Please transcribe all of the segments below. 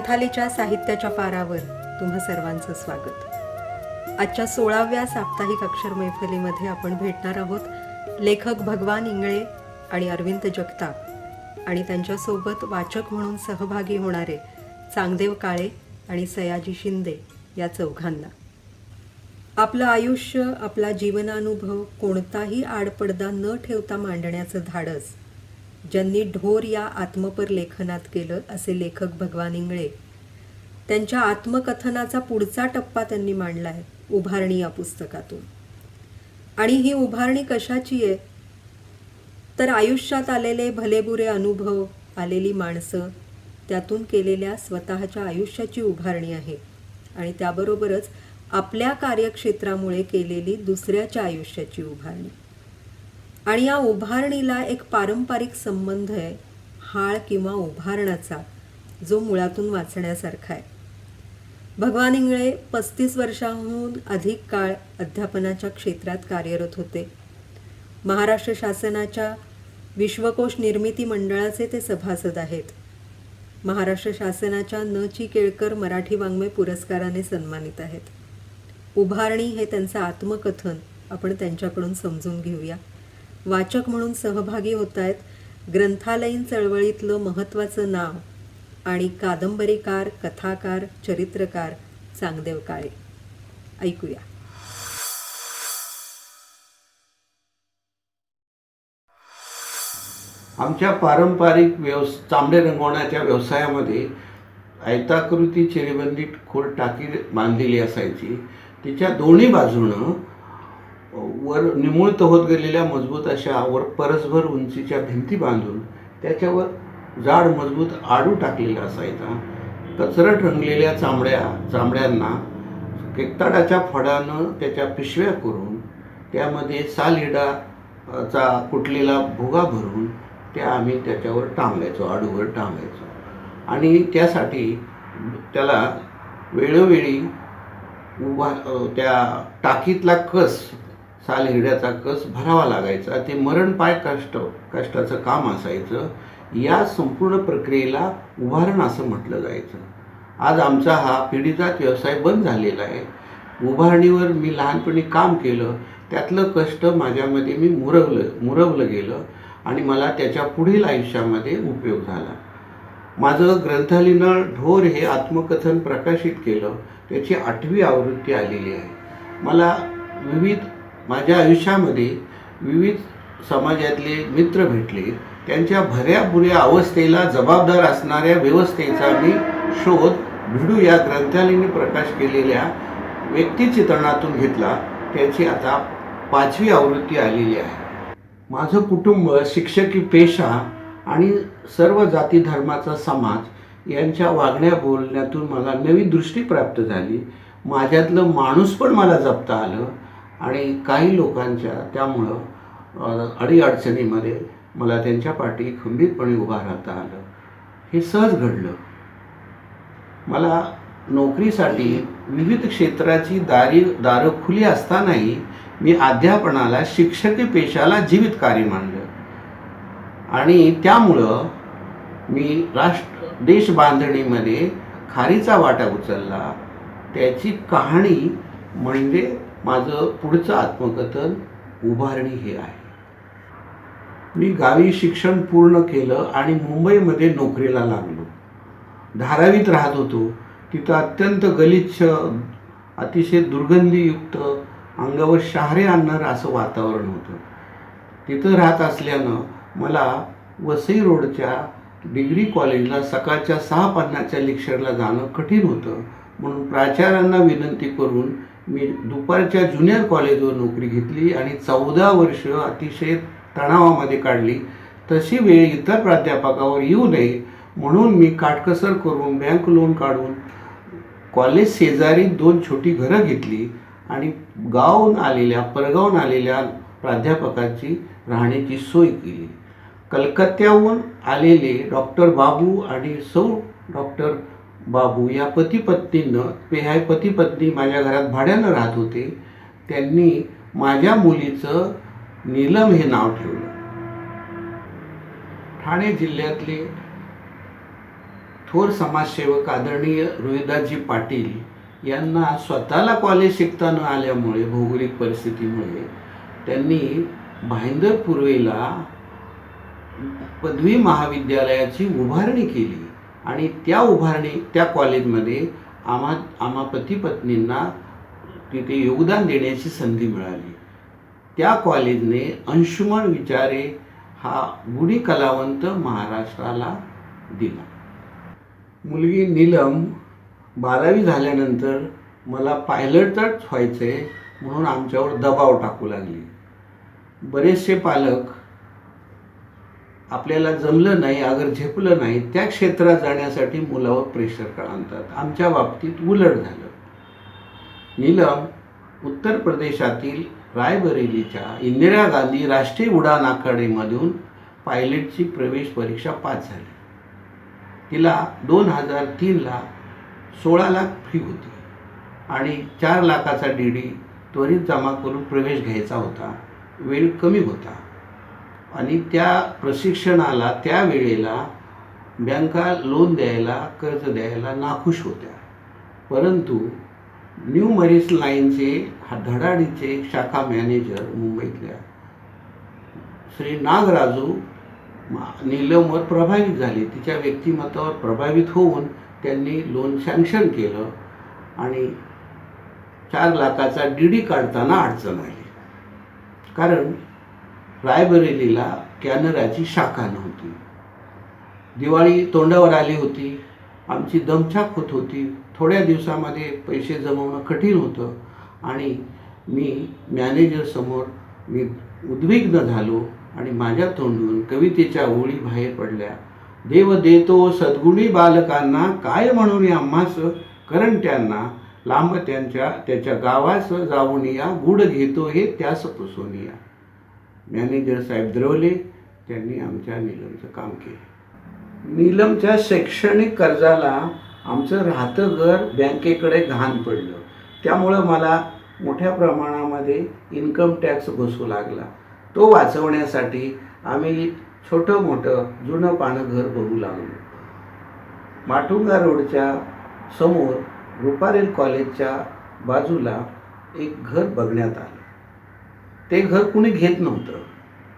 ग्रंथालीच्या साहित्याच्या पारावर तुम्हा सर्वांचं स्वागत। आजच्या 16व्या साप्ताहिक अक्षर मैफलीमध्ये आपण भेटणार आहोत लेखक भगवान इंगळे आणि अरविंद जगताप आणि त्यांच्यासोबत वाचक म्हणून सहभागी होणारे चांगदेव काळे आणि सयाजी शिंदे या चौघांना। आपलं आयुष्य, आपला जीवनानुभव कोणताही आडपडदा न ठेवता मांडण्याचं धाडस ज्यांनी ढोर या आत्मपर लेखनात केलं असे लेखक भगवान इंगळे, त्यांच्या आत्मकथनाचा पुढचा टप्पा त्यांनी मांडला आहे उभारणी या पुस्तकातून। आणि ही उभारणी कशाची आहे तर आयुष्यात आलेले भलेबुरे अनुभव, आलेली माणसं, त्यातून केलेल्या स्वतःच्या आयुष्याची उभारणी आहे आणि त्याबरोबरच आपल्या कार्यक्षेत्रामुळे केलेली दुसऱ्याच्या आयुष्याची उभारणी। आणि या उभारणीला एक पारंपरिक संबंध आहे हाळ किंवा उभारणाचा, जो मुळातून वाचण्यासारखा आहे। भगवान इंगळे 35 वर्षांहून अधिक काळ अध्यापनाच्या क्षेत्रात कार्यरत होते। महाराष्ट्र शासनाच्या विश्वकोश निर्मिती मंडळाचे ते सभासद आहेत। महाराष्ट्र शासनाच्या न. ची. केळकर मराठी वाङ्मय पुरस्काराने सन्मानित आहेत। उभारणी हे त्यांचं आत्मकथन आपण त्यांच्याकडून समजून घेऊया। वाचक म्हणून सहभागी होत आहेत ग्रंथालयीन चळवळीतलं महत्त्वाचं नाव आणि कादंबरीकार, कथाकार, चरित्रकार चांगदेव काळे। ऐकूया। आमच्या पारंपरिक चामडे रंगवण्याच्या व्यवसायामध्ये आयताकृती चिरेबंदी खोल टाकी बांधलेली असायची। तिच्या दोन्ही बाजूनं वर निमुळत होत गेलेल्या मजबूत अशा वर परसभर उंचीच्या भिंती बांधून त्याच्यावर जाड मजबूत आडू टाकलेला असायचा। कचरट रंगलेल्या चामड्यांना केकताडाच्या फडानं त्याच्या पिशव्या करून त्यामध्ये सालहिडाचा कुटलेला भुगा भरून त्या आम्ही त्याच्यावर टांगायचो, आडूवर टांगायचो। आणि त्यासाठी त्याला वेळोवेळी त्या टाकीतला कस, सालहिड्याचा कस भरावा लागायचा। ते मरणपाय कष्टाचं काम असायचं। या संपूर्ण प्रक्रियेला उभारण असं म्हटलं जायचं। आज आमचा हा पिढीजात व्यवसाय बंद झालेला आहे। उभारणीवर मी लहानपणी काम केलं, त्यातलं कष्ट माझ्यामध्ये मी मुरवलं गेलं आणि मला त्याच्या पुढील आयुष्यामध्ये उपयोग झाला। माझं ग्रंथालयानं ढोर हे आत्मकथन प्रकाशित केलं, त्याची 8वी आवृत्ती आलेली आहे। मला माझ्या आयुष्यामध्ये विविध समाजातले मित्र भेटले। त्यांच्या भऱ्या बुऱ्या अवस्थेला जबाबदार असणाऱ्या व्यवस्थेचा मी शोध भिडू या ग्रंथालयाने प्रकाश केलेल्या व्यक्तिचित्रणातून घेतला। त्याची आता 5वी आवृत्ती आलेली आहे। माझं कुटुंब, शिक्षकी पेशा आणि सर्व जाती धर्माचा समाज यांच्या वागण्या बोलण्यातून मला नवी दृष्टी प्राप्त झाली। माझ्यातलं माणूस पण मला जपता आलं आणि काही लोकांच्या त्यामुळं अडीअडचणीमध्ये मला त्यांच्या पाठी खंबीरपणे उभा राहता आलं। हे सहज घडलं। मला नोकरीसाठी विविध क्षेत्राची दारं खुली असतानाही मी अध्यापनाला, शिक्षकी पेशाला जीवित कार्य मानलं आणि त्यामुळं मी देश बांधणीमध्ये खारीचा वाटा उचलला। त्याची कहाणी म्हणजे माझं पुढचं आत्मकथन उभारणी हे आहे। मी गावी शिक्षण पूर्ण केलं आणि मुंबईमध्ये नोकरीला लागलो। धारावीत राहत होतो। तिथं अत्यंत गलिच्छ, अतिशय दुर्गंधीयुक्त, अंगावर शहारे आणणारं असं वातावरण होतं। तिथं राहत असल्यानं मला वसई रोडच्या डिग्री कॉलेजला सकाळच्या 6:50च्या लेक्चरला जाणं कठीण होतं। म्हणून प्राचार्यांना विनंती करून मी दुपारच्या ज्युनियर कॉलेजवर नोकरी घेतली आणि 14 वर्ष अतिशय तणावामध्ये काढली। तशी वेळ इतर प्राध्यापकावर येऊ नये म्हणून मी काटकसर करून बँक लोन काढून कॉलेज शेजारी 2 छोटी घरं घेतली आणि परगावून आलेल्या प्राध्यापकाची राहण्याची सोय केली। कलकत्त्याहून आलेले डॉक्टर बाबू आणि सौ डॉक्टर बाबू या पती पत्नी माझ्या घरात भाड्यानं राहत होते। त्यांनी माझ्या मुलीचं नीलम हे नाव ठेवलं। ठाणे जिल्ह्यातले थोर समाजसेवक आदरणीय रोहिदासजी पाटील यांना स्वतःला कॉलेज शिकता न आल्यामुळे भौगोलिक परिस्थितीमुळे त्यांनी भाईंदर पूर्वेला पदवी महाविद्यालयाची उभारणी केली आणि त्या कॉलेजमध्ये आम्हा पती पत्नींना तिथे योगदान देण्याची संधी मिळाली. त्या कॉलेजने अंशुमन विचारे हा गुणी कलावंत महाराष्ट्राला दिला. मुलगी नीलम 12वी झाल्यानंतर मला पायलटच व्हायचे म्हणून आमच्यावर दबाव टाकू लागली. बरेचसे पालक आपल्याला जमलं नाही, अगर झेपलं नाही त्या क्षेत्रात जाण्यासाठी मुलावर प्रेशर आणतात. आमच्या बाबतीत उलट झालं. नीलम उत्तर प्रदेशातील रायबरेलीच्या इंदिरा गांधी राष्ट्रीय उडान आखाडेमधून पायलटची प्रवेश परीक्षा पास झाली. तिला 2003ला 16 लाख फी होती आणि 4 लाखाचा DD त्वरित जमा करून प्रवेश घ्यायचा होता. वेळ कमी होता आणि त्या प्रशिक्षणाला त्यावेळेला बँका लोन द्यायला, कर्ज द्यायला नाखुश होत्या. परंतु न्यू मरीस लाईनचे धडाडीचे शाखा मॅनेजर मुंबईतल्या श्री नागराजू नीलमवर प्रभावित झाले. तिच्या व्यक्तिमत्वावर प्रभावित होऊन त्यांनी लोन सँक्शन केलं आणि 4 लाखाचा DD काढताना अडचण आली. कारण रायबरेलीला कॅनराची शाखा नव्हती. दिवाळी तोंडावर आली होती. आमची दमछाक होत होती. थोड्या दिवसामध्ये पैसे जमवणं कठीण होतं आणि मी मॅनेजरसमोर उद्विग्न झालो आणि माझ्या तोंडून कवितेच्या ओळी बाहेर पडल्या. देव देतो सद्गुणी बालकांना, काय म्हणून आम्हास करंट्यांना, लांब त्याच्या गावास जाऊन या, गुढ घेतो हे त्यास पुसून या. मॅनेजर साहेब द्रवले. त्यांनी आमच्या नीलमचं काम केलं. नीलमच्या शैक्षणिक कर्जाला आमचं राहतं घर बँकेकडे घाण पडलं. त्यामुळं मला मोठ्या प्रमाणामध्ये इन्कम टॅक्स बसू लागला. तो वाचवण्यासाठी आम्ही छोटं मोठं जुनं पानं घर बघू लागलो. माटुंगा रोडच्या समोर रुपारेल कॉलेजच्या बाजूला एक घर बघण्यात आलं. ते घर कुणी घेत नव्हतं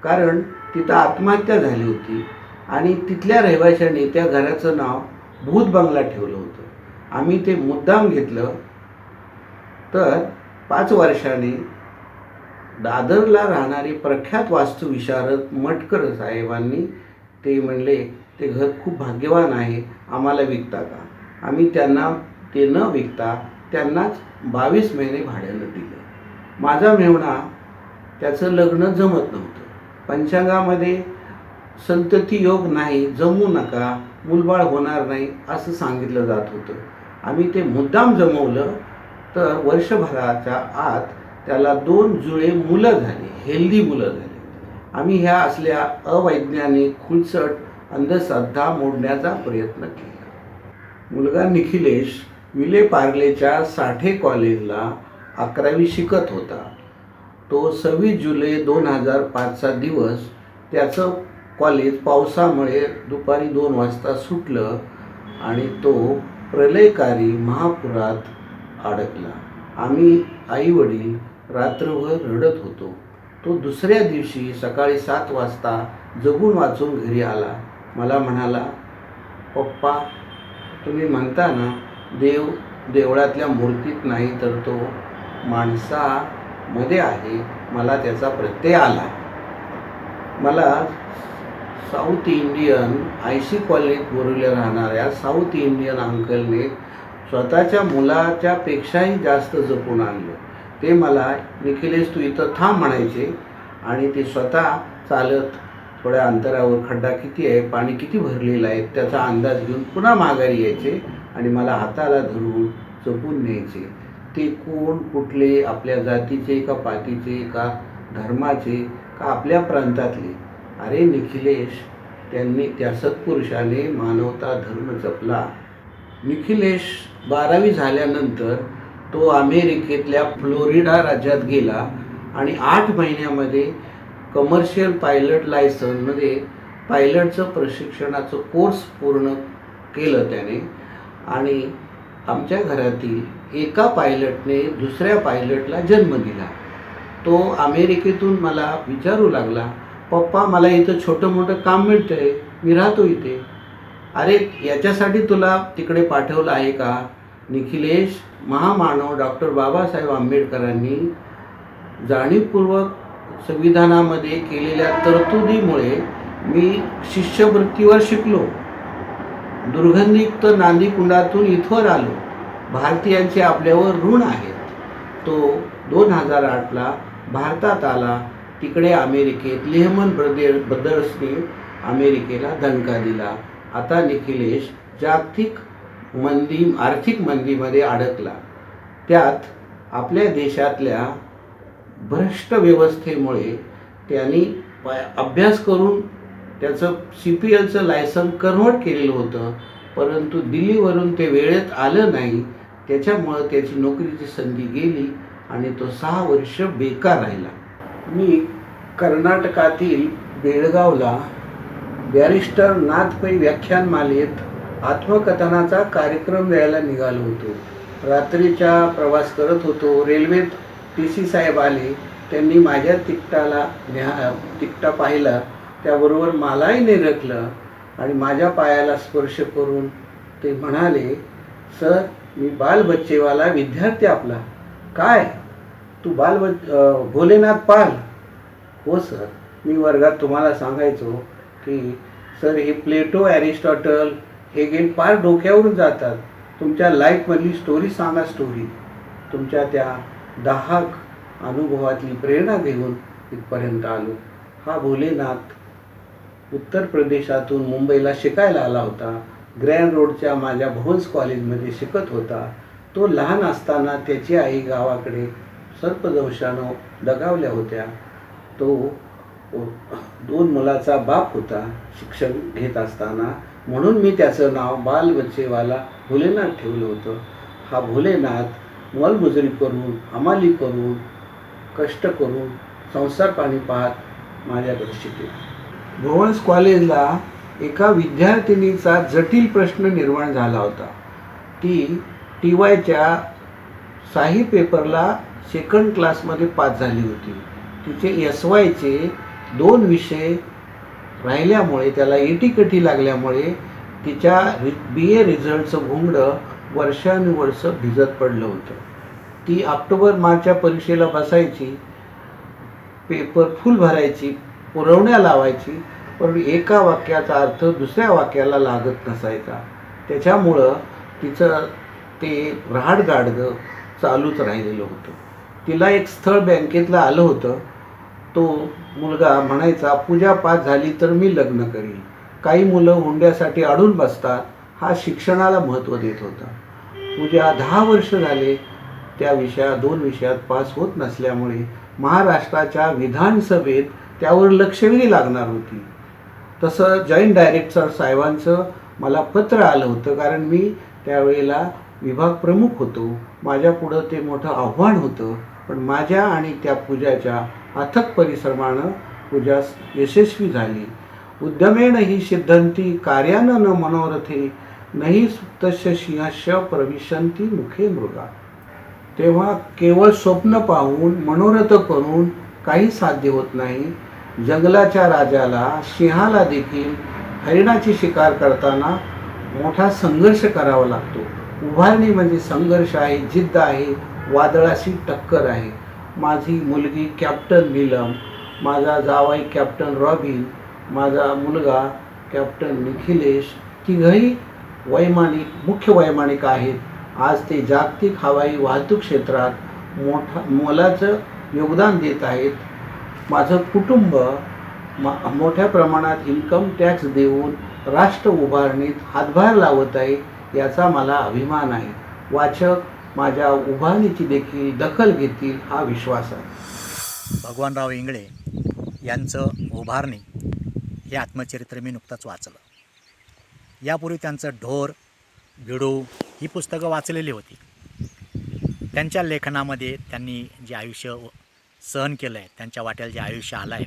कारण तिथं आत्महत्या झाली होती आणि तिथल्या रहिवाशांनी त्या घराचं नाव भूत बंगला ठेवलं होतं. आम्ही ते मुद्दाम घेतलं. तर 5 वर्षांनी दादरला राहणारे प्रख्यात वास्तुविशारद मटकर साहेबांनी ते म्हणले, ते घर खूप भाग्यवान आहे, आम्हाला विकता का? आम्ही त्यांना ते न विकता त्यांनाच 22 महिने भाड्यानं दिलं. माझा मेहुणा, त्याचं लग्न जमत नव्हतं. पंचांगामध्ये संतती योग नाही, जमू नका, मूलबाळ होणार नाही असं सांगितलं जात होतं. आम्ही ते मुद्दाम जमवलं. तर वर्षभराच्या आत त्याला 2 जुळे मुलं झाली, हेल्दी मुलं झाली. आम्ही ह्या असल्या अवैज्ञानिक खुळचट अंधश्रद्धा मोडण्याचा प्रयत्न केला. मुलगा निखिलेश विले पार्लेच्या साठे कॉलेजला 11वी शिकत होता. तो 26 जुलै 2005चा दिवस. त्याचं कॉलेज पावसामुळे दुपारी 2 वाजता सुटलं आणि तो प्रलयकारी महापुरात अडकला. आम्ही आईवडील रात्रभर रडत होतो. तो दुसऱ्या दिवशी सकाळी 7 वाजता जगून वाचून घरी आला. मला म्हणाला, पप्पा, तुम्ही म्हणता ना देव देवळातल्या मूर्तीत नाही तर तो माणसामध्ये आहे. मला त्याचा प्रत्यय आला. मला साऊथ इंडियन IC कॉलेज बोरिवलीला राहणाऱ्या साऊथ इंडियन अंकलने स्वतःच्या मुलाच्या पेक्षाही जास्त जपून आणलं. ते मला, निखिलेश तू इथं थांब म्हणायचे आणि ते स्वतः चालत थोड्या अंतरावर खड्डा किती आहे, पाणी किती भरलेलं आहे त्याचा अंदाज घेऊन पुन्हा माघारी यायचे आणि मला हाताला धरून जपून न्यायचे. ते कोण, कुठले, आपल्या जातीचे का पातीचे का धर्माचे का आपल्या प्रांतातले? अरे निखिलेश, त्या सत्पुरुषाने मानवता धर्म जपला. निखिलेश 12वी झाल्यानंतर तो अमेरिकेतल्या फ्लोरिडा राज्यात गेला आणि 8 महिन्यामध्ये कमर्शियल पायलट लायसनमध्ये पायलटचं प्रशिक्षणाचं कोर्स पूर्ण केलं त्याने. आणि आमच्या घरातील एका पायलटने दुसऱ्या पायलटला जन्म दिला. तो अमेरिकेतून मला विचारू लागला, पप्पा मला इथं छोटं मोठं काम मिळतंय, मी राहतो इथे. अरे याच्यासाठी तुला तिकडे पाठवलं आहे का? निखिलेश, महामानव डॉक्टर बाबासाहेब आंबेडकरांनी जाणीवपूर्वक संविधानामध्ये केलेल्या तरतुदीमुळे मी शिष्यवृत्तीवर शिकलो, दुर्गंधीयुक्त नांदीकुंडातून इथवर आलो. भारतीयांचे आपल्यावर ऋण आहेत. तो 2008ला भारतात आला. तिकडे अमेरिकेत लेहमन ब्रदर्सने अमेरिकेला दणका दिला. आता निखिलेश जागतिक आर्थिक मंदीमध्ये अडकला. त्यात आपल्या देशातल्या भ्रष्ट व्यवस्थेमुळे त्यांनी अभ्यास करून त्याचं CPLचं लायसन कन्व्हर्ट केलेलं होतं, परंतु दिल्लीवरून ते वेळेत आलं नाही. त्याच्यामुळं त्याची नोकरीची संधी गेली आणि तो 6 वर्ष बेकार राहिला. मी कर्नाटकातील बेळगावला बॅरिस्टर नाथ पै व्याख्यानमालेत आत्मकथनाचा कार्यक्रम द्यायला निघालो होतो. रात्रीचा प्रवास करत होतो. रेल्वेत TC साहेब आले. त्यांनी माझ्या तिकटा पाहिला. त्याबरोबर मलाही निरखलं आणि माझ्या पायाला स्पर्श करून ते म्हणाले, सर मी बालबच्चेवाला विद्यार्थी आपला. काय तू भोलेनाथ पाल? हो सर. मी वर्गात तुम्हाला सांगायचो की सर हे प्लेटो, ॲरिस्टॉटल, हेगेल फार डोक्यावरून जातात. तुमच्या लाईफमधली स्टोरी सांगा. स्टोरी तुमच्या त्या दाहक अनुभवातली प्रेरणा घेऊन इथपर्यंत आलो. हा भोलेनाथ उत्तर प्रदेशातून मुंबईला शिकायला आला होता. ग्रँड रोडच्या माझ्या भवन्स कॉलेजमध्ये शिकत होता. तो लहान असताना त्याची आई गावाकडे सर्पदंशानं दगावल्या होत्या. तो 2 मुलाचा बाप होता शिक्षण घेत असताना, म्हणून मी त्याचं नाव बालबच्चेवाला भोलेनाथ ठेवलं होतं. हा भोलेनाथ मोलमजुरी करून, हमाली करून, कष्ट करून, संसार पाणी पाहत माझ्याकडे शिकला. भवन्स कॉलेजला एका विद्यार्थिनीचा जटिल प्रश्न निर्माण झाला होता. ती TYच्या शाही पेपरला सेकंड क्लासमध्ये पास झाली होती. तिचे SYचे 2 विषय राहिल्यामुळे, त्याला एटीकटी लागल्यामुळे तिच्या BA रिझल्टचं घुंगडं वर्षानुवर्ष भिजत पडलं होतं. ती ऑक्टोबर-मार्चच्या परीक्षेला बसायची, पेपर फुल भरायची, पुरवण्या लावायची, पण एका वाक्याचा अर्थ दुसऱ्या वाक्याला लागत नसायचा. त्याच्यामुळं तिचं ते रहाडगाडगं चालूच राहिलेलं होतं. तिला एक स्थळ बँकेतलं आलं होतं. तो मुलगा म्हणायचा, पूजा पास झाली तर मी लग्न करीन. काही मुलं हुंड्यासाठी अडून बसतात. हा शिक्षणाला महत्त्व देत होता. पूजा 10 वर्ष झाले त्या 2 विषयात पास होत नसल्यामुळे महाराष्ट्राच्या विधानसभेत त्यावर लक्षवेधी लागणार होती. तसं जॉईंट डायरेक्टर साहेबांचं मला पत्र आलं होतं, कारण मी त्यावेळेला विभाग प्रमुख होतो. माझ्यापुढं ते मोठं आव्हान होतं. पण माझ्या आणि त्या पूजाच्या अथक परिश्रमानं पूजा यशस्वी झाली. उद्यमेन ही सिद्धंती कार्यान न मनोरथे नहि सुप्तस्य सिंहस्य प्रविशन्ति मुखे मृगा. तेव्हा केवळ स्वप्न पाहून, मनोरथ करून काही साध्य होत नाही. जंगलाच्या राजाला, सिंहाला देखील हरिणाची शिकार करताना मोठा संघर्ष करावा लागतो. उभारणी म्हणजे संघर्ष आहे, जिद्द आहे, वादळाशी टक्कर आहे. माझी मुलगी कॅप्टन नीलम, माझा जावाई कॅप्टन रॉबिन, माझा मुलगा कॅप्टन निखिलेश, तिघही मुख्य वैमानिक आहेत. आज ते जागतिक हवाई वाहतूक क्षेत्रात मोलाचं योगदान देत आहेत. माझं कुटुंब मोठ्या प्रमाणात इन्कम टॅक्स देऊन राष्ट्र उभारणीत हातभार लावत आहे, याचा मला अभिमान आहे. वाचक माझ्या उभारणीची देखील दखल घेतील हा विश्वास आहे. भगवानराव इंगळे यांचं उभारणी हे आत्मचरित्र मी नुकताच वाचलं. यापूर्वी त्यांचं ढोर भिडू ही पुस्तकं वाचलेली होती. त्यांच्या लेखनामध्ये त्यांनी जे आयुष्य सहन केलं आहे, त्यांच्या वाट्याला जे आयुष्य आलं आहे,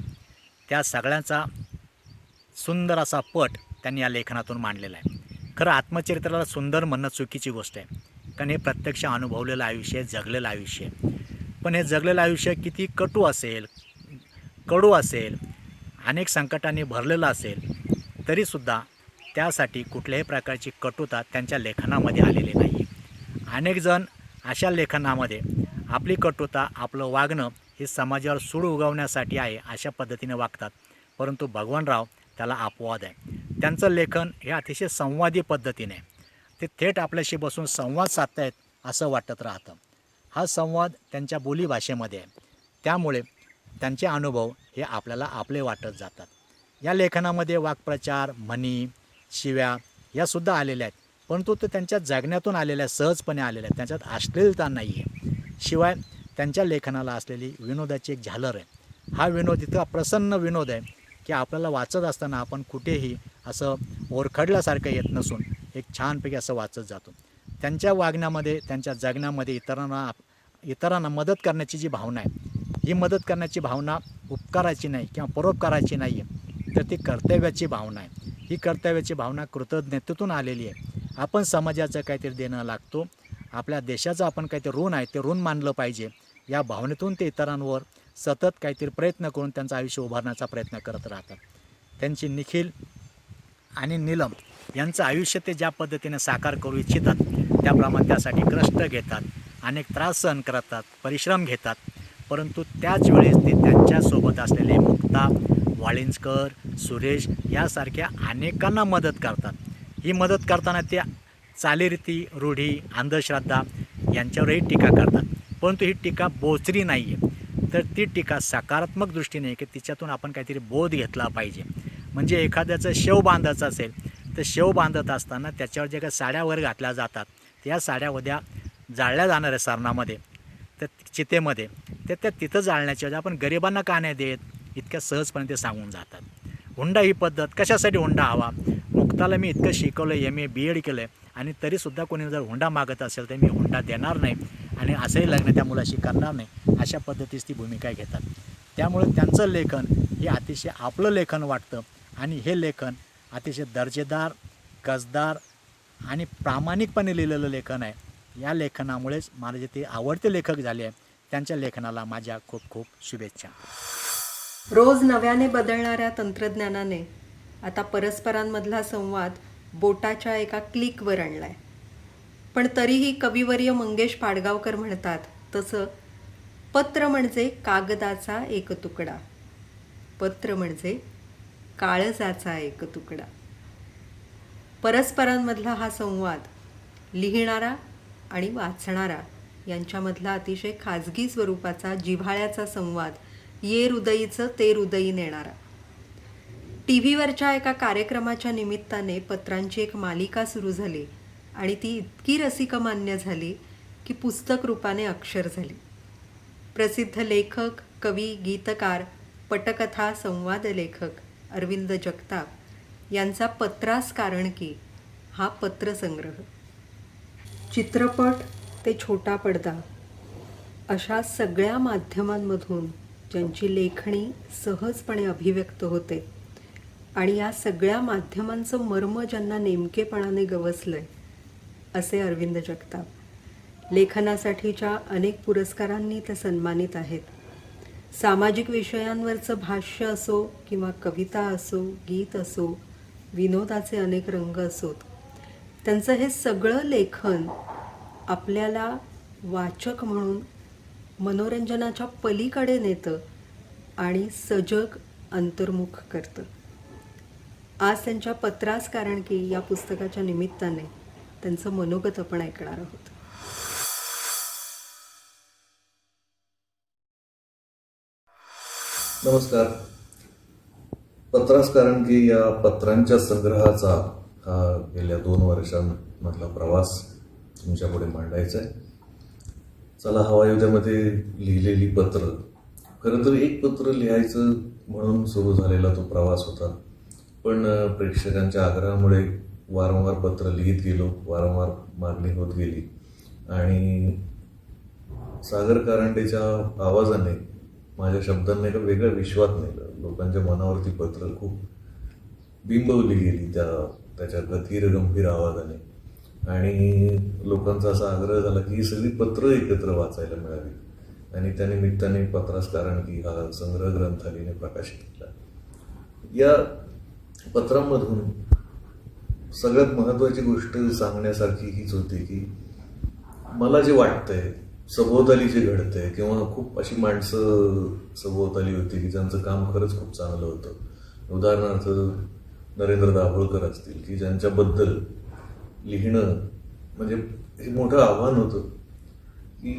त्या सगळ्यांचा सुंदर असा पट त्यांनी या लेखनातून मांडलेला आहे. खरं आत्मचरित्राला सुंदर म्हणणं चुकीची गोष्ट आहे, कारण हे प्रत्यक्ष अनुभवलेलं आयुष्य आहे, जगलेलं आयुष्य आहे. पण हे जगलेलं आयुष्य किती कटू असेल, कडू असेल, अनेक संकटांनी भरलेलं असेल, तरीसुद्धा त्यासाठी कुठल्याही प्रकारची कटुता त्यांच्या लेखनामध्ये आलेली नाही आहे. अनेक जण अशा लेखनामध्ये आपली कटुता, आपलं वागणं हे समाजावर सूड उगवण्यासाठी आहे अशा पद्धतीने वागतात, परंतु भगवानराव त्याला अपवाद आहे. त्यांचं लेखन हे अतिशय संवादी पद्धतीने आहे. ते थेट आपल्याशी बसून संवाद साधतायत असं वाटत राहतं. हा संवाद त्यांच्या बोलीभाषेमध्ये आहे, त्यामुळे त्यांचे अनुभव हे आपल्याला आपले वाटत जातात. या लेखनामध्ये वाक्प्रचार, म्हणी, शिव्या यासुद्धा आलेल्या आहेत, परंतु ते त्यांच्या जगण्यातून आलेल्या, सहजपणे आलेल्या आहेत. त्यांच्यात अश्लीलता नाही आहे. शिवाय त्यांच्या लेखनाला असलेली विनोदाची एक झालर आहे. हा विनोद इतका प्रसन्न विनोद आहे की आपल्याला वाचत असताना आपण कुठेही असं ओरखडल्यासारखं येत नसून एक छानपैकी असं वाचत जातो. त्यांच्या वागण्यामध्ये, त्यांच्या जगण्यामध्ये इतरांना मदत करण्याची जी भावना आहे, ही मदत करण्याची भावना उपकाराची नाही किंवा परोपकाराची नाही आहे, तर ती कर्तव्याची भावना आहे. ही कर्तव्याची भावना कृतज्ञतेतून आलेली आहे. आपण समाजाचं काहीतरी देणं लागतो, आपल्या देशाचं आपण काहीतरी ऋण आहे ते ऋण मानलं पाहिजे, या भावनेतून ते इतरांवर सतत काहीतरी प्रयत्न करून त्यांचं आयुष्य उभारण्याचा प्रयत्न करत राहतात. त्यांची निखिल आणि नीलम यांचं आयुष्य ते ज्या पद्धतीने साकार करू इच्छितात त्याप्रमाणे त्यासाठी कष्ट घेतात, अनेक त्रास सहन करतात, परिश्रम घेतात, परंतु त्याच वेळेस ते त्यांच्यासोबत असलेले मुक्ता, वाळिंजकर, सुरेश यासारख्या अनेकांना मदत करतात. ही मदत करताना त्या चालीरीती, रूढी, अंधश्रद्धा यांच्यावरही टीका करतात, परंतु ही टीका बोचरी नाही आहे, तर ती टीका सकारात्मक दृष्टीने आहे की तिच्यातून आपण काहीतरी बोध घेतला पाहिजे. म्हणजे एखाद्याचं शेव बांधायचं असेल तर शेव बांधत असताना त्याच्यावर जे काही साड्या वगैरे घातल्या जातात, त्या साड्या उद्या जाळल्या जाणाऱ्या सारणामध्ये, तर चितेमध्ये, तर त्या तिथं जाळण्याच्या ऐवजी आपण गरिबांना का नाही देत, इतक्या सहजपणे ते सांगून जातात. हुंडा ही पद्धत, कशासाठी हुंडा हवा? मुक्ताला मी इतकं शिकवलं, MA BEd केलं आहे, आणि तरीसुद्धा कोणी जर हुंडा मागत असेल तर मी हुंडा देणार नाही आणि असंही लग्न त्या मुलाशी करणार नाही, अशा पद्धतीची ती भूमिका घेतात. त्यामुळे त्यांचं लेखन हे अतिशय आपलं लेखन वाटतं आणि हे लेखन अतिशय दर्जेदार, कसदार आणि प्रामाणिकपणे लिहिलेलं लेखन आहे. या लेखनामुळेच माझे ते आवडते लेखक झाले आहे. त्यांच्या लेखनाला माझ्या खूप खूप शुभेच्छा. रोज नव्याने बदलणाऱ्या तंत्रज्ञानाने आता परस्परांमधला संवाद बोटाच्या एका क्लिकवर आणलाय. पण तरीही कविवर्य मंगेश पाडगावकर म्हणतात तसं पत्र म्हणजे कागदाचा एक तुकडा, पत्र म्हणजे काळजाचा एक तुकडा. परस्परांमधला हा संवाद लिहिणारा आणि वाचणारा यांच्यामधला अतिशय खाजगी स्वरूपाचा, जिव्हाळ्याचा संवाद, ये हृदयीचं ते हृदयी नेणारा. TV वरच्या एका कार्यक्रमाच्या निमित्ताने पत्रांची एक मालिका सुरू झाली आणि ती इतकी रसिकमान्य झाली की पुस्तक रूपाने अक्षर झाली. प्रसिद्ध लेखक, कवी, गीतकार, पटकथा, संवाद लेखक अरविंद जगताप यांचा पत्रास कारण की हा पत्रसंग्रह, चित्रपट ते छोटा पडदा अशा सगळ्या माध्यमांमधून ज्यांची लेखणी सहजपणे अभिव्यक्त होते आणि या सगळ्या माध्यमांचं मर्म ज्यांना नेमकेपणाने गवसलंय असे अरविंद जगताप. लेखनासाठीच्या अनेक पुरस्कारांनी ते सन्मानित आहेत. सामाजिक विषयांवरचं भाष्य असो किंवा कविता असो, गीत असो, विनोदाचे अनेक रंग असोत, त्यांचं हे सगळं लेखन आपल्याला वाचक म्हणून मनोरंजनाच्या पलीकडे नेतं आणि सजग अंतर्मुख करतं. आज त्यांच्या पत्रास कारण की या पुस्तकाच्या निमित्ताने त्यांचं मनोगत आपण ऐकणार आहोत. नमस्कार. पत्रास कारण की या पत्रांच्या संग्रहाचा हा गेल्या 2 वर्षांमधला प्रवास तुमच्यापुढे मांडायचा आहे. चला हवा युद्धामध्ये लिहिलेली पत्र, खरं तर एक पत्र लिहायचं म्हणून सुरू झालेला तो प्रवास होता, पण प्रेक्षकांच्या आग्रहामुळे वारंवार पत्र लिहित गेलो, वारंवार मागणी होत गेली आणि सागर कारंडेच्या आवाजाने, माझ्या शब्दांना एका वेगळ्या विश्वात नेलं. लोकांच्या मनावरती पत्र खूप बिंबवली गेली त्याच्या गंभीर गंभीर आवाजाने. आणि लोकांचा असा आग्रह झाला की ही सगळी पत्र एकत्र वाचायला मिळावी, आणि त्या निमित्ताने पत्रास कारण की हा संग्रह ग्रंथालयाने प्रकाशित केला. या पत्रांमधून सगळ्यात महत्वाची गोष्ट सांगण्यासारखी हीच होती की मला जे वाटतंय, सभोवताली जे घडतंय, किंवा खूप अशी माणसं सभोवताली होती की ज्यांचं काम खरंच खूप चांगलं होतं. उदाहरणार्थ नरेंद्र दाभोळकर असतील की ज्यांच्याबद्दल लिहिणं म्हणजे हे मोठं आव्हान होतं की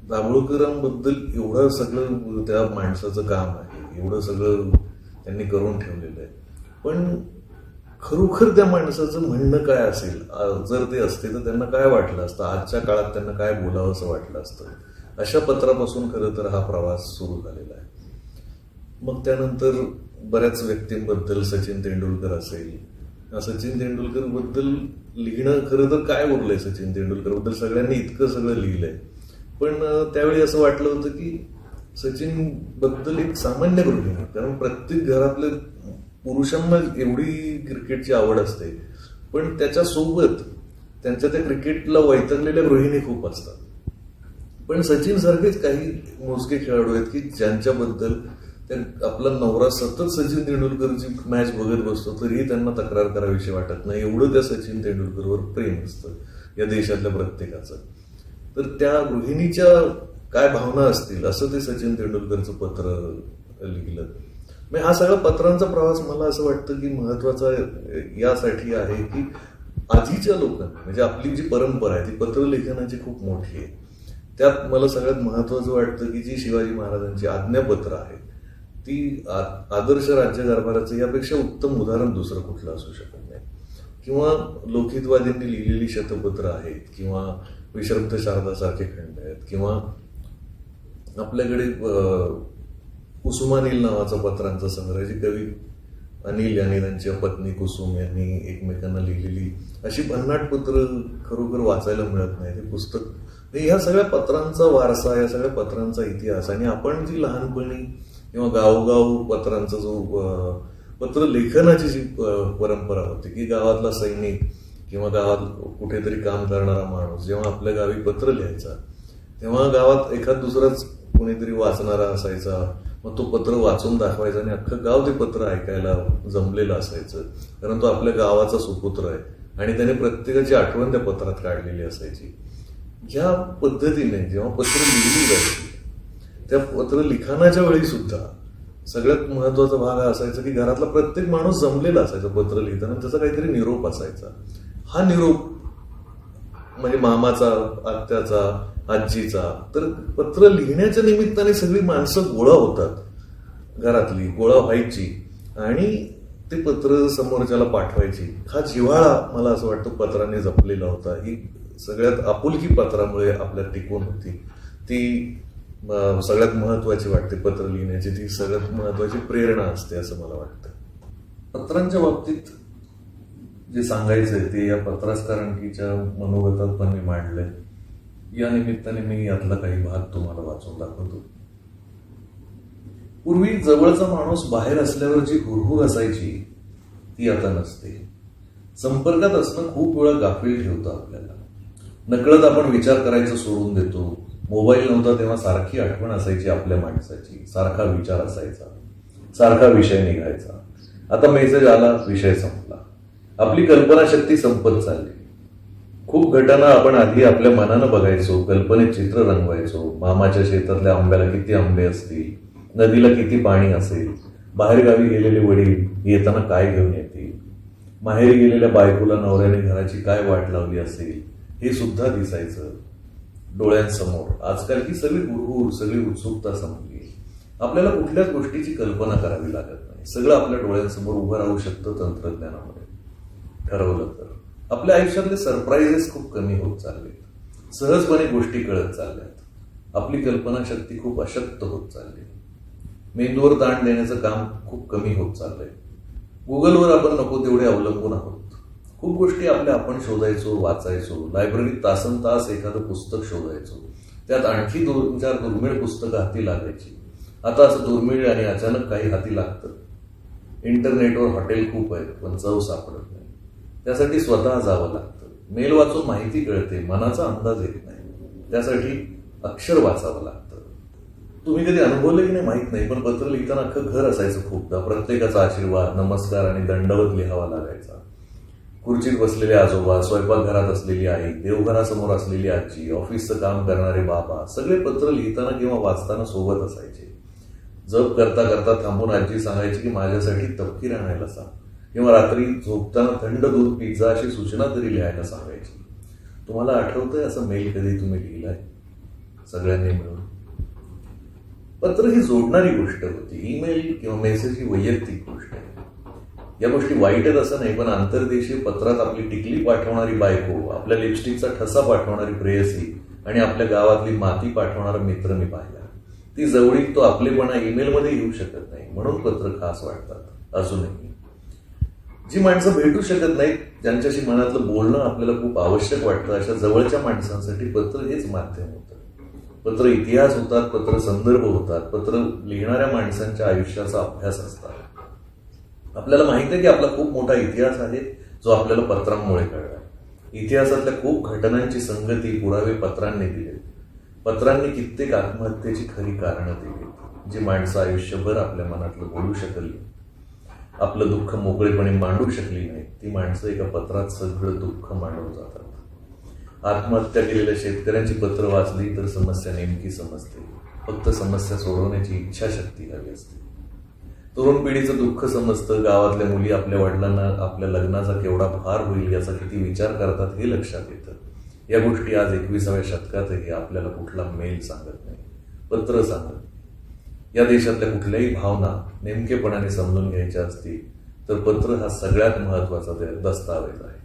दाभोळकरांबद्दल एवढं सगळं त्या माणसाचं काम आहे, एवढं सगळं त्यांनी करून ठेवलेलं आहे. पण खरोखर त्या माणसाचं म्हणणं काय असेल, जर ते असते तर त्यांना काय वाटलं असतं, आजच्या काळात त्यांना काय बोलावं असं वाटलं असतं. अशा पत्रापासून खरं तर हा प्रवास सुरू झालेला आहे. मग त्यानंतर बऱ्याच व्यक्तींबद्दल, सचिन तेंडुलकर असेल, सचिन तेंडुलकर बद्दल लिहिणं खरं तर काय उरलंय, सचिन तेंडुलकर बद्दल सगळ्यांनी इतकं सगळं लिहिलंय. पण त्यावेळी असं वाटलं होतं की सचिन बद्दल एक सामान्य गृहिणी, कारण प्रत्येक घरातले पुरुषांना एवढी क्रिकेटची आवड असते, पण त्याच्यासोबत त्यांच्या त्या क्रिकेटला वैतागलेल्या गृहिणी खूप असतात. पण सचिन सारखेच काही मोजके खेळाडू आहेत की ज्यांच्याबद्दल आपला नवरा सतत सचिन तेंडुलकरची मॅच बघत बसतो तरीही त्यांना तक्रार करावीशी वाटत नाही, एवढं त्या सचिन तेंडुलकरवर प्रेम असतं या देशातल्या प्रत्येकाचं. तर त्या गृहिणीच्या काय भावना असतील असं ते सचिन तेंडुलकरचं पत्र लिहिलं. मग हा सगळा पत्रांचा प्रवास मला असं वाटतं की महत्वाचा यासाठी आहे की आधीच्या लोकांना, म्हणजे आपली जी परंपरा आहे ती पत्रलेखनाची खूप मोठी आहे. त्यात मला सगळ्यात महत्वाचं वाटतं की जी शिवाजी महाराजांची आज्ञापत्र आहेत ती आदर्श राज्यकारभाराचं यापेक्षा उत्तम उदाहरण दुसरं कुठलं असू शकत नाही. किंवा लोकहितवादींनी लिहिलेली शतपत्र आहेत, किंवा विश्रब्ध शारदासारखे खंड आहेत, किंवा आपल्याकडे कुसुमानील नावाचा पत्रांचा संग्रह, जी कवी अनिल आणि त्यांच्या पत्नी कुसुम यांनी एकमेकांना लिहिलेली अशी भन्नाट पत्र खरोखर वाचायला मिळत नाही. हे पुस्तक, ह्या सगळ्या पत्रांचा वारसा, या सगळ्या पत्रांचा इतिहास, आणि आपण जी लहानपणी किंवा गावोगाव पत्रांचा जो पत्र लेखनाची जी परंपरा होती की गावातला सैनिक किंवा गावात कुठेतरी काम करणारा माणूस जेव्हा आपल्या गावी पत्र लिहायचा तेव्हा गावात एखाद दुसराच कोणीतरी वाचणारा असायचा. मग तो पत्र वाचून दाखवायचा आणि अख्खं गाव ते पत्र ऐकायला जमलेलं असायचं, कारण तो आपल्या गावाचा सुपुत्र आहे आणि त्याने प्रत्येकाची आठवण त्या पत्रात काढलेली असायची. ह्या पद्धतीने जेव्हा पत्र लिहिली जायची, त्या पत्र लिखाणाच्या वेळी सुद्धा सगळ्यात महत्वाचा भाग हा असायचा की घरातला प्रत्येक माणूस जमलेला असायचा पत्र लिहिताना, त्याचा काहीतरी निरोप असायचा. हा निरोप म्हणजे मामाचा, आत्याचा, आजीचा. तर पत्र लिहिण्याच्या निमित्ताने सगळी माणसं गोळा होतात, घरातली गोळा व्हायची आणि ते पत्र समोरच्याला पाठवायची. हा जिव्हाळा मला असं वाटतं पत्राने जपलेला होता. ही सगळ्यात आपुलकी पत्रामुळे आपल्यात टिकून होती. ती सगळ्यात महत्वाची वाटते पत्र लिहिण्याची, ती सगळ्यात महत्वाची प्रेरणा असते असं मला वाटतं. पत्रांच्या बाबतीत जे सांगायचंय ते या पत्रस्कारणकीच्या मनोगतात पण मी मांडलंय. या निमित्ताने मी यातला काही भाग तुम्हाला वाचून दाखवतो. पूर्वी जवळचा माणूस बाहेर असल्यावर जी हुरहुर असायची ती आता नसते. संपर्कात असणं खूप वेळा गाफील ठेवतं आपल्याला. नकळत आपण विचार करायचं सोडून देतो. मोबाईल नव्हता तेव्हा सारखी आठवण असायची आपल्या माणसाची, सारखा विचार असायचा, सारखा विषय निघायचा. आता मेसेज आला, विषय संपला. आपली कल्पनाशक्ती संपत चालली. खूप घटना आपण आधी आपल्या मनानं बघायचो, कल्पनेत चित्र रंगवायचो. मामाच्या शेतातल्या आंब्याला किती आंबे असतील, नदीला किती पाणी असेल, बाहेरगावी गेलेले वडील येताना काय घेऊन येतील, माहेरी गेलेल्या बायकोला नवऱ्याने घराची काय वाट लावली असेल, हे सुद्धा दिसायचं डोळ्यांसमोर. आजकाल ही सगळी हुरहुर, सगळी उत्सुकता संपली. आपल्याला कुठल्याच गोष्टीची कल्पना करावी लागत नाही. सगळं आपल्या डोळ्यांसमोर उभं राहू शकतं तंत्रज्ञानामुळे, ठरवलं तर. आपल्या आयुष्यातले सरप्राइजेस खूप कमी होत चाललेत. सहजपणे गोष्टी कळत चालल्यात. आपली कल्पनाशक्ती खूप अशक्त होत चालली. मेंदूवर ताण देण्याचं काम खूप कमी होत चाललंय. गुगलवर आपण नको तेवढे अवलंबून आहोत. खूप गोष्टी आपल्या आपण शोधायचो, वाचायचो. लायब्ररीत तासन तास एखादं पुस्तक शोधायचो. त्यात आणखी 2-4 दुर्मिळ पुस्तकं हाती लागायची. आता असं दुर्मिळ आणि अचानक काही हाती लागतं. इंटरनेटवर हॉटेल खूप आहेत पण चव सापडत नाही. त्यासाठी स्वतः जावं लागतं. मेल वाचून माहिती कळते, मनाचा अंदाज येत नाही. त्यासाठी अक्षर वाचावं लागतं. तुम्ही कधी अनुभवलं की नाही माहित नाही, पण पत्र लिहिताना अख्खं घर असायचं खूपदा. प्रत्येकाचा आशीर्वाद, नमस्कार आणि दंडवत लिहावा लागायचा. खुर्चीत बसलेले आजोबा, स्वयंपाकघरात असलेली आई, देवघरासमोर असलेली आजी, ऑफिसचं काम करणारे बाबा, सगळे पत्र लिहिताना किंवा वाचताना सोबत असायचे. जप करता करता थांबून आजी सांगायची की माझ्यासाठी तपकीर आणायला सांग, किंवा रात्री झोपताना थंड दूध पिझ्झा अशी सूचना तरी लिहायला सांगायची. तुम्हाला आठवतंय असं मेल कधी तुम्ही लिहिलाय सगळ्यांनी मिळून? पत्र ही जोडणारी गोष्ट होती. ईमेल किंवा मेसेज ही वैयक्तिक गोष्ट आहे. या गोष्टी वाईट आहेत असं नाही, पण आंतरदेशीय पत्रात आपली टिकली पाठवणारी बायको, आपल्या लिपस्टिकचा ठसा पाठवणारी प्रेयसी आणि आपल्या गावातली माती पाठवणारा मित्र मी पाहिला. ती जवळीक, तो आपलेपणा ईमेलमध्ये येऊ शकत नाही. म्हणून पत्र खास वाटतात अजूनही. जी माणसं भेटू शकत नाहीत, ज्यांच्याशी मनातलं बोलणं आपल्याला खूप आवश्यक वाटतं, अशा जवळच्या माणसांसाठी पत्र हेच माध्यम होतं. पत्र इतिहास होतात, पत्र संदर्भ होतात, पत्र लिहिणाऱ्या माणसांच्या आयुष्याचा अभ्यास असतात. आपल्याला माहिती आहे की आपला खूप मोठा इतिहास आहे जो आपल्याला पत्रांमुळे कळला. इतिहासातल्या खूप घटनांची संगती, पुरावे पत्रांनी दिले. पत्रांनी कित्येक आत्महत्येची खरी कारणं दिली, जी माणसं आयुष्यभर आपल्या मनातलं बोलू शकली, आपलं दुःख मोकळेपणे मांडू शकली नाही. ती माणसं एका पत्रात सगळं दुःख मांडून जातात. आत्महत्या केलेल्या शेतकऱ्यांची पत्र वाचली तर समस्या नेमकी समजते. फक्त समस्या सोडवण्याची इच्छाशक्ती हवी असते. तरुण पिढीचं दुःख समजतं. गावातल्या मुली आपल्या वडिलांना आपल्या लग्नाचा केवढा भार होईल याचा किती विचार करतात हे लक्षात येतं. या गोष्टी आज 21व्या शतकातही आपल्याला कुठला मेल सांगत नाही, पत्र सांगत. या देशातल्या कुठल्याही भावना नेमकेपणाने समजून घ्यायच्या असतील तर पत्र हा सगळ्यात महत्वाचा दस्तावेज आहे.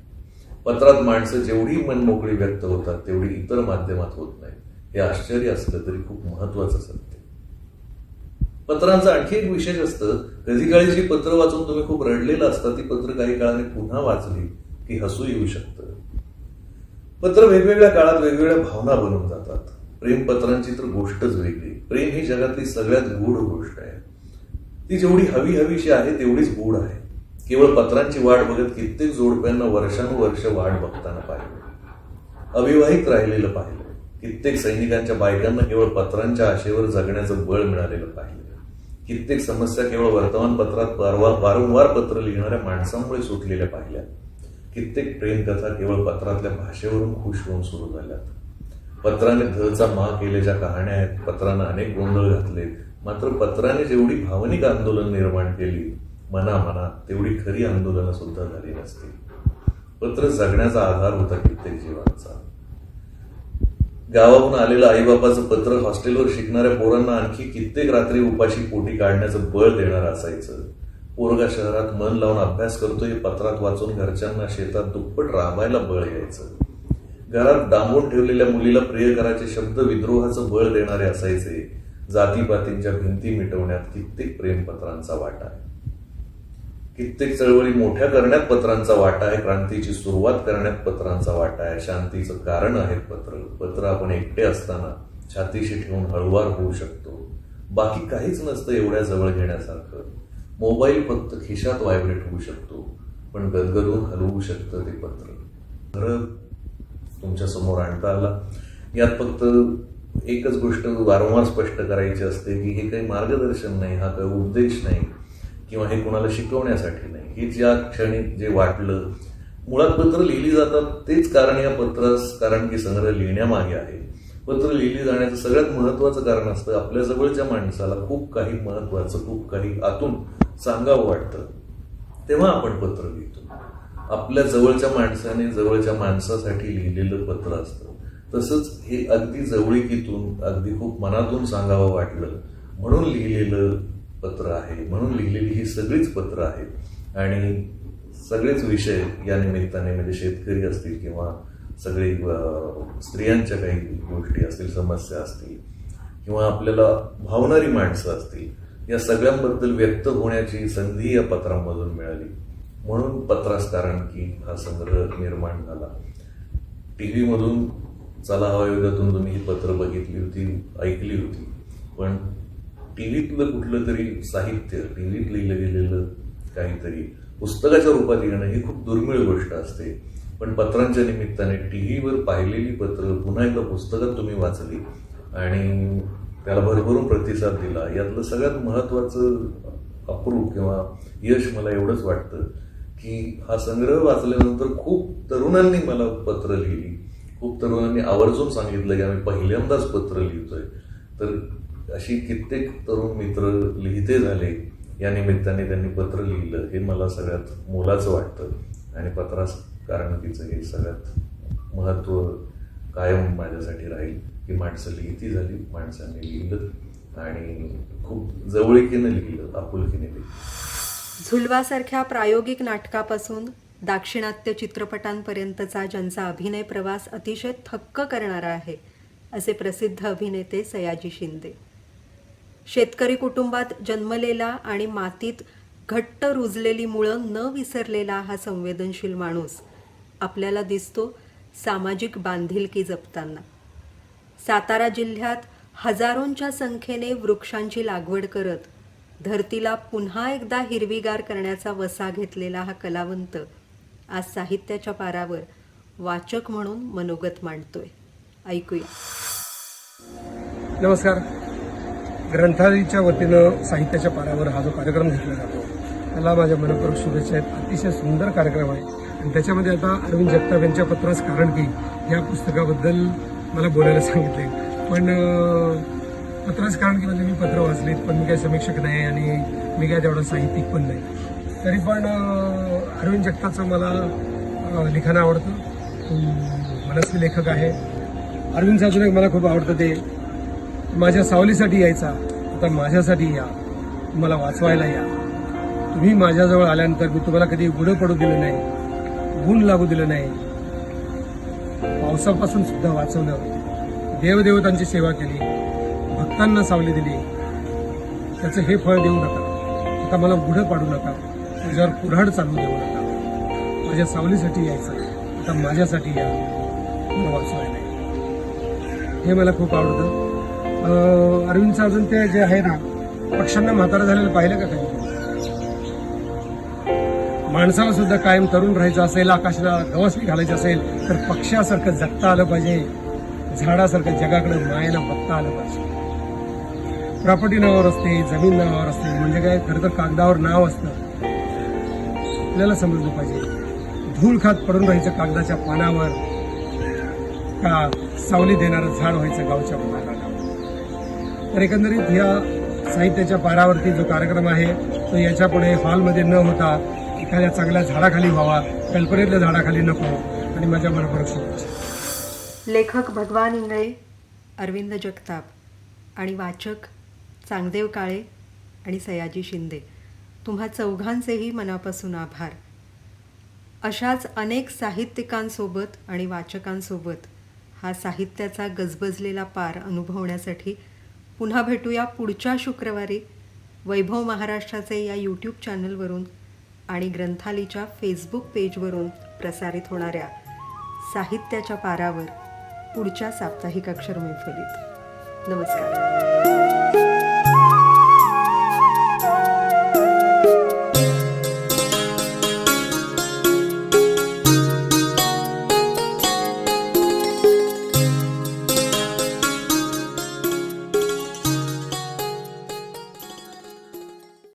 पत्रात माणसं जेवढी मनमोकळी व्यक्त होतात तेवढी इतर माध्यमात होत नाही. हे आश्चर्य असलं तरी खूप महत्वाचं सत्य. पत्रांचं आणखी एक विशेष असतं. कधी काळी जी पत्र वाचून तुम्ही खूप रडलेलं असता ती पत्र काही काळाने पुन्हा वाचली की हसू येऊ शकतं. पत्र वेगवेगळ्या काळात वेगवेगळ्या भावना बनून जातात. प्रेमपत्रांची तर गोष्टच वेगळी. प्रेम ही जगातली सगळ्यात गूढ गोष्ट आहे. ती जेवढी हवीशी आहे तेवढीच गूढ आहे. केवळ पत्रांची वाट बघत कित्येक जोडप्यांना वर्षानुवर्ष वाट बघताना पाहिलं. अविवाहित राहिलेलं पाहिलं. कित्येक सैनिकांच्या बायकांना केवळ पत्रांच्या आशेवर जगण्याचं बळ मिळालेलं पाहिलं. कित्येक समस्या केवळ वर्तमानपत्रात वारंवार पत्र लिहिणाऱ्या माणसांमुळे सुटलेल्या पाहिल्या. कित्येक प्रेमकथा केवळ पत्रातल्या भाषेवरून खुश होऊन सुरू झाल्यात. पत्राने धचा मा केल्याच्या कहाण्या आहेत. पत्रानं अनेक गोंधळ घातले. मात्र पत्राने जेवढी भावनिक आंदोलन निर्माण केली मनामनात तेवढी खरी आंदोलनं सुद्धा झाली नसतील. पत्र जगण्याचा आधार होता कित्येक जीवांचा. गावाहून आलेलं आईबापाचं पत्र हॉस्टेलवर शिकणाऱ्या पोरांना आणखी कित्येक रात्री उपाशी पोटी काढण्याचं बळ देणारं असायचं. पोरगा शहरात मन लावून अभ्यास करतो हे पत्रात वाचून घरच्यांना शेतात दुप्पट राबायला बळ यायचं. घरात डांबून ठेवलेल्या मुलीला प्रियकराचे शब्द विद्रोहाचं बळ देणारे असायचे. जातीपातींच्या भिंती मिटवण्यात कित्येक प्रेमपत्रांचा वाटा आहे. कित्येक चळवळी मोठ्या करण्यात पत्रांचा वाटा आहे. क्रांतीची सुरुवात करण्यात पत्रांचा वाटा आहे. शांतीचं कारण आहेत पत्र आपण एकटे असताना छातीशी ठेवून हळुवार होऊ शकतो. बाकी काहीच नसतं एवढ्या जवळ घेण्यासारखं. मोबाईल फक्त खिशात व्हायब्रेट होऊ शकतो, पण गदगदून हलवू शकतं ते पत्र. खरं तुमच्या समोर आणता आला. यात फक्त एकच गोष्ट वारंवार स्पष्ट करायची असते की हे काही मार्गदर्शन नाही, हा काही उपदेश नाही किंवा हे कोणाला शिकवण्यासाठी नाही. हे ज्या क्षणी जे वाटलं, मुळात पत्र लिहिली जातात तेच कारण या पत्रास कारण की संग्रह लिहिण्यामागे आहे. पत्र लिहिली जाण्याचं सगळ्यात महत्वाचं कारण असतं आपल्या जवळच्या माणसाला खूप काही महत्वाचं, खूप काही आतून सांगावं वाटतं, तेव्हा आपण पत्र लिहितो. आपल्या जवळच्या माणसाने जवळच्या माणसासाठी लिहिलेलं पत्र असतं. तसंच हे अगदी जवळीकीतून, अगदी खूप मनातून सांगावं वाटलं म्हणून लिहिलेलं पत्र आहे. म्हणून लिहिलेली ही सगळीच पत्र आहेत. आणि सगळेच विषय या निमित्ताने, म्हणजे शेतकरी असतील किंवा सगळे स्त्रियांच्या काही गोष्टी असतील, समस्या असतील किंवा आपल्याला भावणारी माणसं असतील, या सगळ्यांबद्दल व्यक्त होण्याची संधी या पत्रांमधून मिळाली. म्हणून पत्रास कारण की हा संग्रह निर्माण झाला. टीव्ही मधून चला हवा युद्धातून तुम्ही ही पत्र बघितली होती, ऐकली होती, पण टीव्हीतलं कुठलं तरी साहित्य, टीव्हीत लिहिलं गेलेलं काहीतरी पुस्तकाच्या रूपात येणं ही खूप दुर्मिळ गोष्ट असते. पण पत्रांच्या निमित्ताने टीव्हीवर पाहिलेली पत्र पुन्हा एकदा पुस्तकात तुम्ही वाचली आणि त्याला भरभरून प्रतिसाद दिला, यातलं सगळ्यात महत्त्वाचं अप्रूप किंवा यश मला एवढंच वाटतं की हा संग्रह वाचल्यानंतर खूप तरुणांनी मला पत्र लिहिली, खूप तरुणांनी आवर्जून सांगितलं की आम्ही पहिल्यांदाच पत्र लिहितोय. तर अशी कित्येक तरुण मित्र लिहिते झाले या निमित्ताने त्यांनी पत्र लिहिलं, हे मला सगळ्यात मोलाचं वाटतं आणि पत्रास कारणकीचं हे सगळ्यात महत्त्व कायम माझ्यासाठी राहील की माणसं लिहिती झाली, माणसांनी लिहिलं आणि खूप जवळीकीनं लिहिलं, आपुलकीने लिहिलं. झुलवासारख्या प्रायोगिक नाटकापासून दाक्षिणात्य चित्रपटांपर्यंतचा ज्यांचा अभिनय प्रवास अतिशय थक्क करणारा आहे असे प्रसिद्ध अभिनेते सयाजी शिंदे. शेतकरी कुटुंबात जन्मलेला आणि मातीत घट्ट रुजलेली मुळं न विसरलेला हा संवेदनशील माणूस आपल्याला दिसतो सामाजिक बांधिलकी जपताना. सातारा जिल्ह्यात हजारोंच्या संख्येने वृक्षांची लागवड करत धरतीला पुन्हा एकदा हिरवीगार करण्याचा वसा घेतलेला हा कलावंत आज साहित्याच्या पारावर वाचक म्हणून मनोगत मांडतोय. ऐकूया. नमस्कार. ग्रंथालयाच्या वतीनं साहित्याच्या पारावर हा जो कार्यक्रम घेतला जातो त्याला माझ्या मनपूर्वक शुभेच्छा आहेत. अतिशय सुंदर कार्यक्रम आहे आणि त्याच्यामध्ये आता अरविंद जगताप यांच्या पत्रास कारण की या पुस्तकाबद्दल मला बोलायला सांगितले. पण पत्रास कारण की म्हणजे मी पत्र वाचलीत, पण मी काही समीक्षक नाही आणि मी काय तेवढा साहित्यिक पण नाही. तरी पण अरविंद जगतापचं मला लिखाण आवडतं. तो मनस्वी लेखक आहे. अरविंदचं अजून एक मला खूप आवडतं ते माझ्या सावलीसाठी यायचा, आता माझ्यासाठी या, मला वाचवायला या. तुम्ही माझ्याजवळ आल्यानंतर मी तुम्हाला कधी गुढं पडू दिलं नाही, ऊन लागू दिलं नाही, पावसापासून सुद्धा वाचवलं, देवदेवतांची सेवा केली, भक्तांना सावली दिली. त्याचं हे फळ देऊ नका. आता मला गुढं पाडू नका, तुझ्यावर कुऱ्हाड चालू देऊ नका. माझ्या सावलीसाठी यायचं, आता माझ्यासाठी या, मला वाचवायला या. हे मला खूप आवडतं. अरविंदचं अजून ते जे आहे ना, पक्ष्यांना म्हातारा झालेलं पाहिलं का काही? माणसाला सुद्धा कायम तरुण राहायचं असेल, आकाशाला गवसणी घालायची असेल तर पक्ष्यासारखं जगता आलं पाहिजे, झाडासारखं जगाकडे मायेनं बघता आलं पाहिजे. प्रॉपर्टी नावावर असते, जमीन नावावर असते, म्हणजे काय खरं तर कागदावर नाव असतं. आपल्याला समजलं पाहिजे धूळ खात पडून राहायचं कागदाच्या पानावर का सावली देणारं झाड व्हायचं गावच्या मुलाला. तर एकंदरीत या साहित्याच्या पारावरती जो कार्यक्रम आहे तो याच्या पुढे हॉलमध्ये न होता एखाद्या चांगल्या झाडाखाली व्हावा, कल्पनेतल्या झाडाखाली नको. आणि माझ्या मनपूर्वक शुभेच्छा. लेखक भगवान इंगळे, अरविंद जगताप आणि वाचक चांगदेव काळे आणि सयाजी शिंदे, तुम्हा चौघांचेही मनापासून आभार. अशाच अनेक साहित्यिकांसोबत आणि वाचकांसोबत हा साहित्याचा गजबजलेला पार अनुभवण्यासाठी पुन्हा भेटूया पुढच्या शुक्रवारी वैभव महाराष्ट्राचे या यूट्यूब चॅनलवरून आणि ग्रंथालीच्या फेसबुक पेजवरून प्रसारित होणाऱ्या साहित्याच्या पारावर पुढच्या साप्ताहिक अक्षर मैफलीत. नमस्कार.